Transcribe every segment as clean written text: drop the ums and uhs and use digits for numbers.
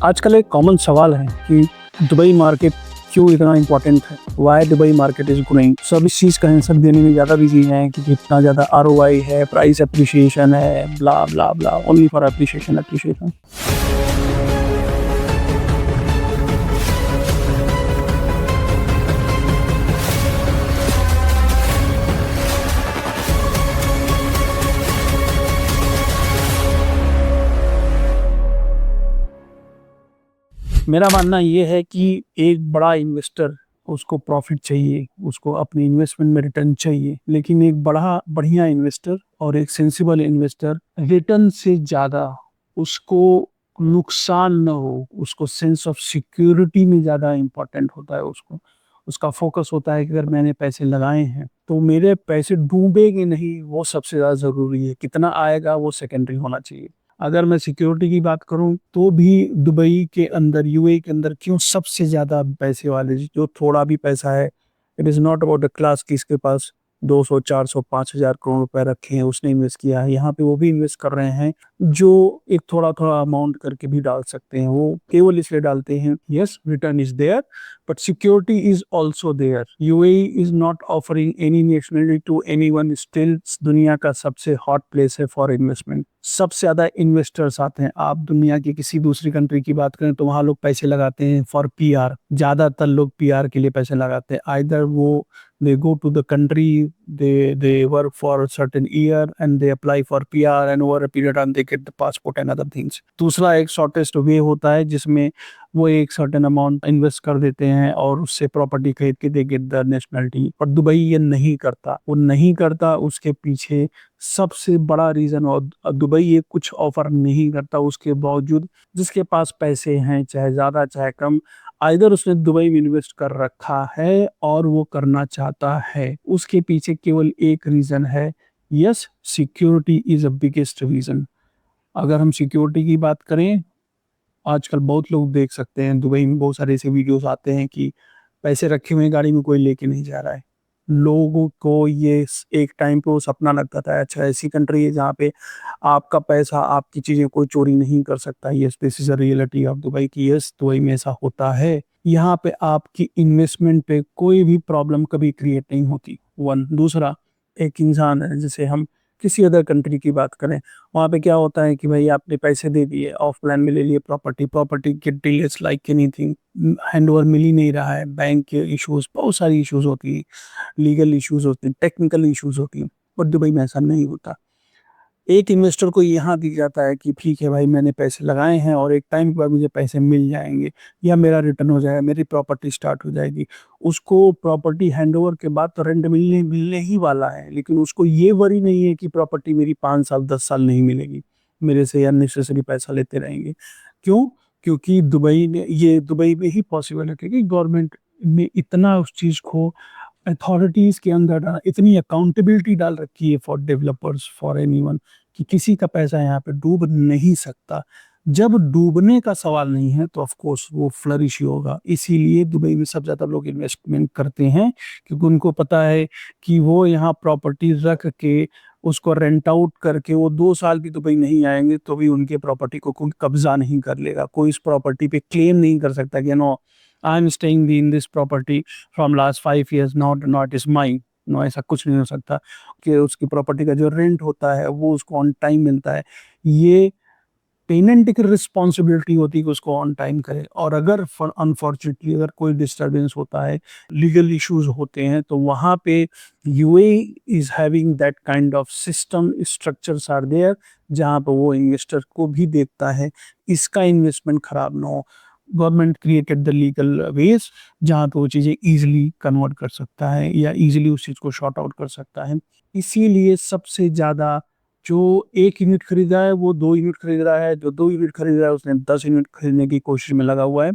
आजकल एक कॉमन सवाल है कि दुबई मार्केट क्यों इतना इम्पोर्टेंट है, why Dubai market is growing. सब इस चीज़ का आंसर देने में ज़्यादा बिजी हैं कि कितना ज़्यादा आरओआई है, प्राइस एप्रिसिएशन है, ब्ला ब्ला ब्ला, ओनली फॉर एप्रिसिएशन एप्रिसिएशन। मेरा मानना ये है कि एक बड़ा इन्वेस्टर, उसको प्रॉफिट चाहिए, उसको अपनी इन्वेस्टमेंट में रिटर्न चाहिए, लेकिन एक बड़ा बढ़िया इन्वेस्टर और एक सेंसिबल इन्वेस्टर रिटर्न से ज़्यादा उसको नुकसान न हो, उसको सेंस ऑफ सिक्योरिटी में ज़्यादा इम्पोर्टेंट होता है। उसको उसका फोकस होता है कि अगर मैंने पैसे लगाए हैं तो मेरे पैसे डूबेंगे नहीं, वो सबसे ज़्यादा ज़रूरी है। कितना आएगा वो सेकेंडरी होना चाहिए। अगर मैं सिक्योरिटी की बात करूं तो भी दुबई के अंदर, यूएई के अंदर क्यों सबसे ज़्यादा पैसे वाले, जो थोड़ा भी पैसा है, it is not about the class कि इसके पास 200 400 5,000 करोड़ रुपए रखे हैं, उसने इन्वेस्ट किया है। यहाँ पे वो भी इन्वेस्ट कर रहे हैं जो एक थोड़ा थोड़ा अमाउंट करके भी डाल सकते हैं। वो केवल इसलिए डालते हैं, yes return is there but security is also there. UAE is not offering any nationality to anyone, still दुनिया का सबसे हॉट प्लेस है फॉर इन्वेस्टमेंट। सबसे ज़्यादा इन्वेस्टर्स आते हैं। आप दुनिया की किसी दूसरी कंट्री की बात करें तो वहाँ लोग पैसे लगाते हैं फॉर पीआर। ज़्यादातर लोग पीआर के लिए पैसे लगाते हैं। आइदर वो they go to the country, they work for a certain year and they apply for PR, and over a period of time they get the passport and other things. दूसरा एक shortest वे होता है जिसमें वो एक certain amount invest कर देते हैं और उससे प्रॉपर्टी खरीद के दे गेट द नेशनलिटी। पर दुबई ये नहीं करता, वो नहीं करता। उसके पीछे सबसे बड़ा रीज़न, और दुबई ये कुछ ऑफर नहीं करता उसके बावजूद। जिसके पास पैसे हैं, चाहे ज़्यादा चाहे कम, आइदर उसने दुबई में इन्वेस्ट कर रखा है और वो करना चाहता है। उसके पीछे केवल एक रीज़न है, yes security is a biggest reason. अगर हम सिक्योरिटी की बात करें, आजकल बहुत लोग देख सकते हैं दुबई में बहुत सारे ऐसे वीडियोस आते हैं कि पैसे रखे हुए हैं गाड़ी में, कोई लेके नहीं जा रहा है। लोगों को ये एक टाइम पे वो सपना लगता था, अच्छा ऐसी कंट्री है जहाँ पे आपका पैसा, आपकी चीज़ें कोई चोरी नहीं कर सकता। Yes this is a reality of Dubai की। यस दुबई में ऐसा होता है। यहाँ पे आपकी इन्वेस्टमेंट पे कोई भी प्रॉब्लम कभी क्रिएट नहीं होती। वन दूसरा, एक इंसान है, जैसे हम किसी अदर कंट्री की बात करें, वहाँ पे क्या होता है कि भाई आपने पैसे दे दिए, ऑफ प्लान में ले लिए प्रॉपर्टी, प्रॉपर्टी के डिलेस लाइक एनीथिंग, हैंडओवर मिल ही नहीं रहा है, बैंक के इश्यूज, बहुत सारी इश्यूज होती है, लीगल इश्यूज होते हैं, टेक्निकल इश्यूज होती हैं। बट दुबई में ऐसा नहीं होता। एक इन्वेस्टर को यहाँ दी जाता है कि ठीक है भाई, मैंने पैसे लगाए हैं और एक टाइम के बाद मुझे पैसे मिल जाएंगे या मेरा रिटर्न हो जाएगा, मेरी प्रॉपर्टी स्टार्ट हो जाएगी। उसको प्रॉपर्टी हैंडओवर के बाद तो रेंट मिलने मिलने ही वाला है, लेकिन उसको ये वरी नहीं है कि प्रॉपर्टी मेरी 5 साल 10 साल नहीं मिलेगी, मेरे से अननेसेसरी पैसा लेते रहेंगे। क्यों? क्योंकि दुबई ने, ये दुबई में ही पॉसिबल है क्योंकि गवर्नमेंट ने इतना उस चीज़ को, अथॉरिटीज़ के अंदर इतनी अकाउंटेबिलिटी डाल रखी है फॉर डेवलपर्स, फॉर एनीवन, कि किसी का पैसा यहाँ पे डूब नहीं सकता। जब डूबने का सवाल नहीं है तो ऑफ कोर्स वो फ्लरिश ही होगा। इसीलिए दुबई में सब ज़्यादा लोग इन्वेस्टमेंट करते हैं, क्योंकि उनको पता है कि वो यहाँ प्रॉपर्टी रख के उसको रेंट आउट करके वो 2 साल भी दुबई नहीं आएंगे तो भी उनके प्रॉपर्टी को कोई कब्जा नहीं कर लेगा। कोई इस प्रॉपर्टी पे क्लेम नहीं कर सकता कि no, I am staying in this property from last 5 years, not not is mine. No, ऐसा कुछ नहीं हो सकता कि उसकी प्रॉपर्टी का जो रेंट होता है वो उसको ऑन टाइम मिलता है। ये टेनेंट की रिस्पॉन्सिबिलिटी होती है कि उसको ऑन टाइम करे। और अगर अनफॉर्चुनेटली अगर कोई डिस्टरबेंस होता है, लीगल इश्यूज होते हैं, तो वहाँ पे UAE is having that kind of system, structures are there, जहाँ पे वो इन्वेस्टर को भी देखता है इसका इन्वेस्टमेंट खराब ना हो। Government created the legal ways जहाँ पे वो चीज़ें ईजिली कन्वर्ट कर सकता है या ईजिली उस चीज़ को शॉर्ट आउट कर सकता है। इसीलिए सबसे ज़्यादा, जो 1 यूनिट खरीद रहा है वो 2 यूनिट खरीद रहा है, जो 2 यूनिट खरीद रहा है उसने 10 यूनिट खरीदने की कोशिश में लगा हुआ है।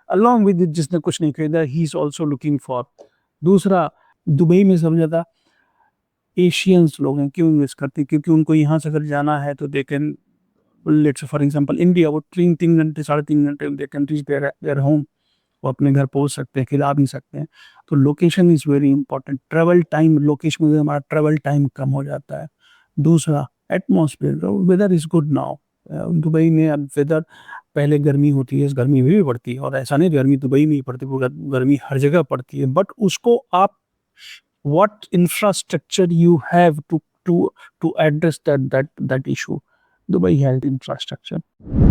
अलॉन्ग विद जिसने कुछ नहीं खरीदा, he is also looking for. दूसरा, दुबई में सबसे ज़्यादा एशियंस लोग हैं। क्यों इन्वेस्ट करते हैं? क्योंकि उनको यहाँ से अगर जाना है तो they can, let's for example India, वो 3 घंटे 3.5 घंटे they can reach their home. वो अपने घर पहुँच सकते हैं, खिला भी सकते हैं। तो location is very important. Travel time, location में हमारा ट्रैवल टाइम कम हो जाता है। दूसरा, atmosphere, weather is good now, Dubai में अब वेदर, पहले गर्मी होती है, गर्मी भी पड़ती है, और ऐसा नहीं गर्मी दुबई में ही पड़ती है, गर्मी हर जगह पड़ती है, बट उसको आप what infrastructure you have to address that issue. Dubai has infrastructure.